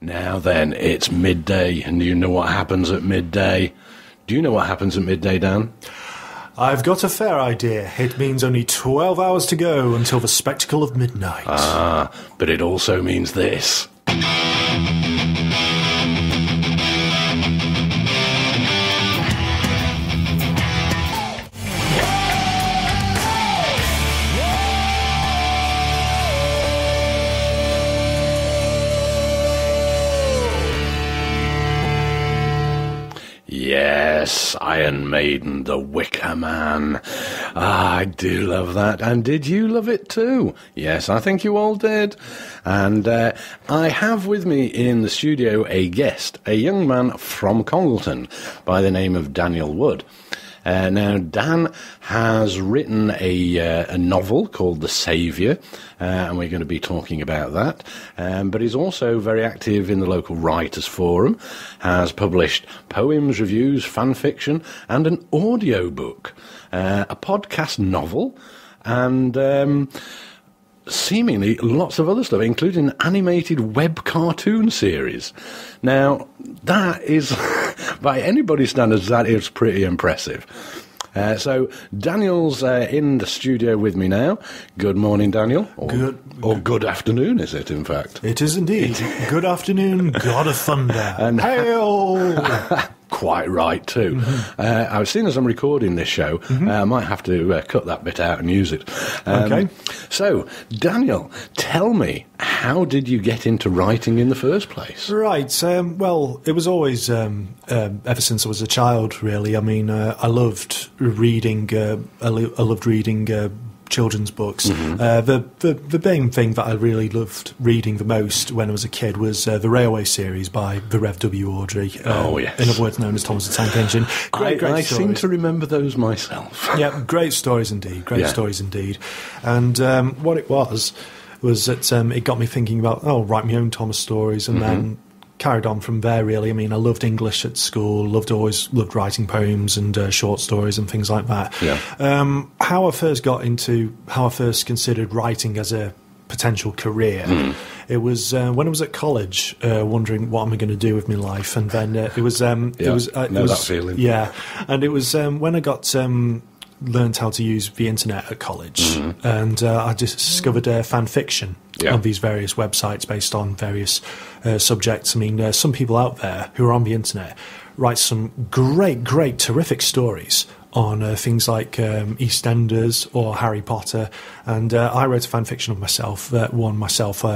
Now then, it's midday, and you know what happens at midday. Do you know what happens at midday, Dan? I've got a fair idea. It means only 12 hours to go until the spectacle of midnight. Ah, but it also means this. Yes, Iron Maiden, The Wicker Man. Ah, I do love that. And did you love it too? Yes, I think you all did. And I have with me in the studio a guest, a young man from Congleton by the name of Daniel Wood. Now, Dan has written a novel called The Saviour, and we're going to be talking about that. But he's also very active in the local Writers' Forum, has published poems, reviews, fan fiction, and an audiobook, a podcast novel, and seemingly lots of other stuff, including an animated web cartoon series. Now, that is, by anybody's standards, that is pretty impressive. So, Daniel's in the studio with me now. Good morning, Daniel. Or good afternoon, is it, in fact? It is indeed. Good afternoon, God of Thunder. And Hail! Quite right, too. Mm-hmm. I've seen as I'm recording this show, I might have to cut that bit out and use it. Okay. So, Daniel, tell me, how did you get into writing in the first place? Right. Well, it was always, ever since I was a child, really. I mean, I loved reading. I loved reading children's books. The main thing that I really loved reading the most when I was a kid was the Railway series by the Rev W. Awdry. Oh, yes. In other words, known as Thomas the Tank Engine. Great I stories. seem to remember those myself. Yeah, great stories indeed. Great stories indeed. And what it was that it got me thinking about, write my own Thomas stories, and then carried on from there, really. I mean, I loved English at school, always loved writing poems and short stories and things like that. Yeah. How I first considered writing as a potential career, it was when I was at college, wondering what am I going to do with my life, and then it was that feeling. Yeah, and it was when I got learned how to use the internet at college, and I discovered fan fiction on these various websites based on various subjects. I mean, some people out there who are on the internet write some great, terrific stories on things like EastEnders or Harry Potter, and I wrote a fan fiction of myself,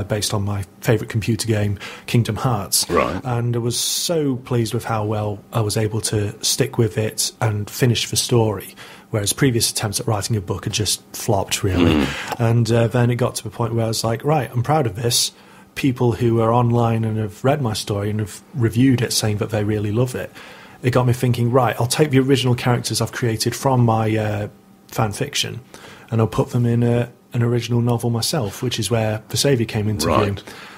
based on my favourite computer game, Kingdom Hearts. Right. And I was so pleased with how well I was able to stick with it and finish the story, whereas previous attempts at writing a book had just flopped, really. And then it got to the point where I was like, right, I'm proud of this. People who are online and have read my story and have reviewed it saying that they really love it. It got me thinking, right, I'll take the original characters I've created from my fan fiction and I'll put them in an original novel myself, which is where The Saviour came into view.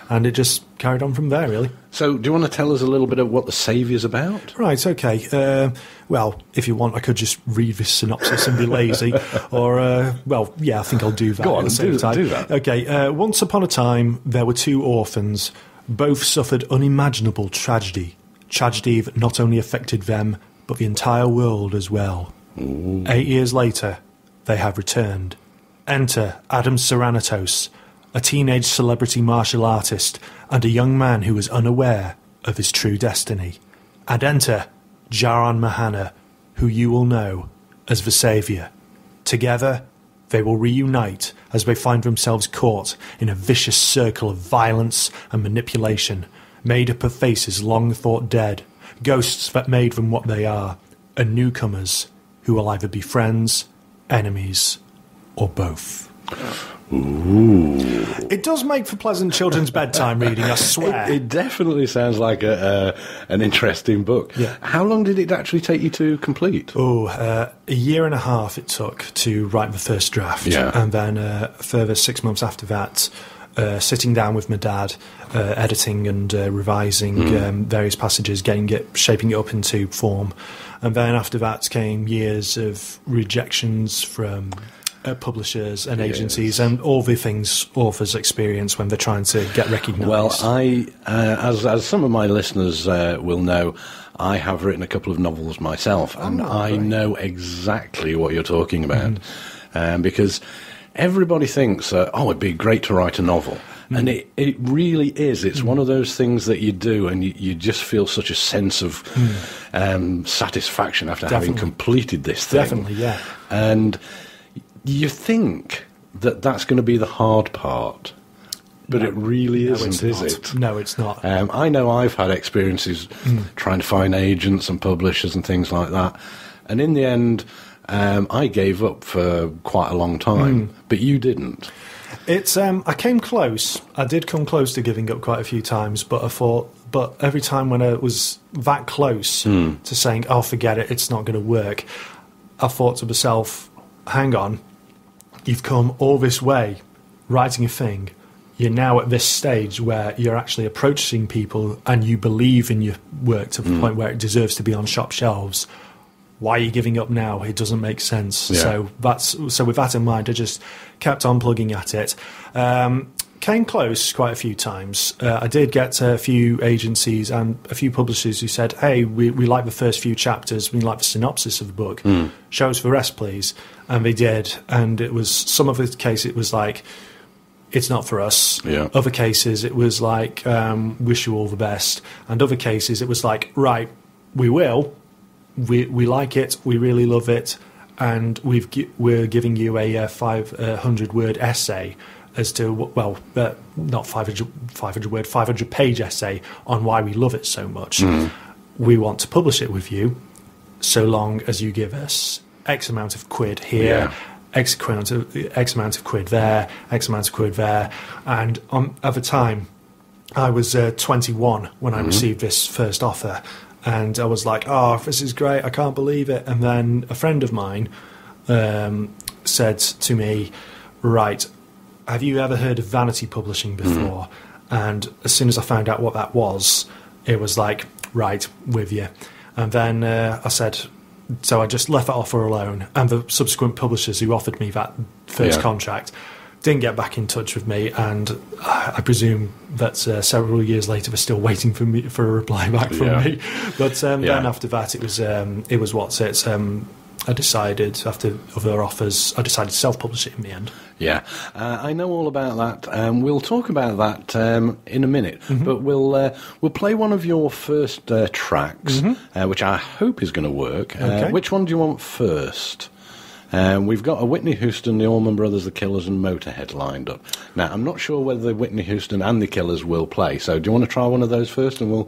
And it just carried on from there, really. So, do you want to tell us a little bit of what The Saviour's about? Right, okay. Well, if you want, I could just read this synopsis and be lazy. Or, I think I'll do that. Go on, do that. Okay, once upon a time, there were two orphans. Both suffered unimaginable tragedy. Tragedy that not only affected them, but the entire world as well. Ooh. 8 years later, they have returned. Enter Adam Serranatos, a teenage celebrity martial artist and a young man who is unaware of his true destiny. And enter Jaran Mahana, who you will know as the Saviour. Together, they will reunite as they find themselves caught in a vicious circle of violence and manipulation, made up of faces long thought dead, ghosts that made them what they are, and newcomers who will either be friends, enemies, or both. Ooh. It does make for pleasant children's bedtime reading, I swear. It definitely sounds like an interesting book. Yeah. How long did it actually take you to complete? A year and a half it took to write the first draft. Yeah. And then a further 6 months after that, sitting down with my dad, editing and revising various passages, shaping it up into form. And then after that came years of rejections from publishers and agencies and all the things authors experience when they're trying to get recognised. Well, as some of my listeners will know, I have written a couple of novels myself, and I know exactly what you're talking about, because everybody thinks, it'd be great to write a novel. And it really is. It's one of those things that you do, and you just feel such a sense of satisfaction after having completed this thing. Definitely, yeah. And you think that that's going to be the hard part, but it really isn't, is it? No, it's not. I know I've had experiences trying to find agents and publishers and things like that, and in the end, I gave up for quite a long time, but you didn't. It's I came close. I did come close to giving up quite a few times, but every time when I was that close to saying, "Oh, forget it, it's not going to work," I thought to myself, "Hang on, you've come all this way, writing a thing. You're now at this stage where you're actually approaching people and you believe in your work to the point where it deserves to be on shop shelves. Why are you giving up now? It doesn't make sense." Yeah. So with that in mind, I just kept on plugging at it. Came close quite a few times. I did get a few agencies and a few publishers who said, "Hey, we like the first few chapters. We like the synopsis of the book. Show us the rest, please." And they did. And it was some of the cases. It was like, "It's not for us." Yeah. Other cases, it was like, "Wish you all the best." And other cases, it was like, "Right, we will. We like it. We really love it, and we're giving you a 500-word essay as to not 500 word, 500-page essay on why we love it so much. We want to publish it with you, so long as you give us X amount of quid here." X amount of quid there, X amount of quid there. And at the time, I was 21 when I received this first offer. And I was like, "Oh, this is great, I can't believe it." And then a friend of mine said to me, "Right, have you ever heard of Vanity Publishing before?" And as soon as I found out what that was, it was like, "Right, with you." And then I said... So I just left that offer alone, and the subsequent publishers who offered me that first contract didn't get back in touch with me, and I presume that several years later they're still waiting for a reply back from me. But then after that, it was what's it. I decided after other offers, I decided to self-publish it in the end. Yeah, I know all about that. We'll talk about that in a minute, but we'll play one of your first tracks, which I hope is going to work. Okay. Which one do you want first? We've got a Whitney Houston, the Allman Brothers, the Killers and Motorhead lined up. Now, I'm not sure whether the Whitney Houston and the Killers will play, so do you want to try one of those first, and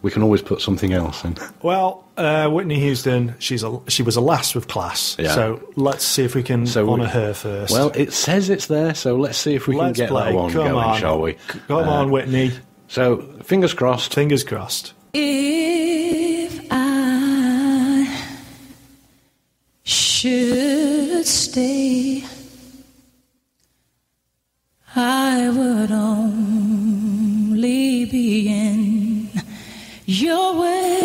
we can always put something else in? Well, Whitney Houston, she was a lass with class, so let's see if we can honour her first. Well, it says it's there, so let's see if we can get that one going, shall we? Come on, Whitney. So, fingers crossed. Fingers crossed. If I should stay, I would only be in your way.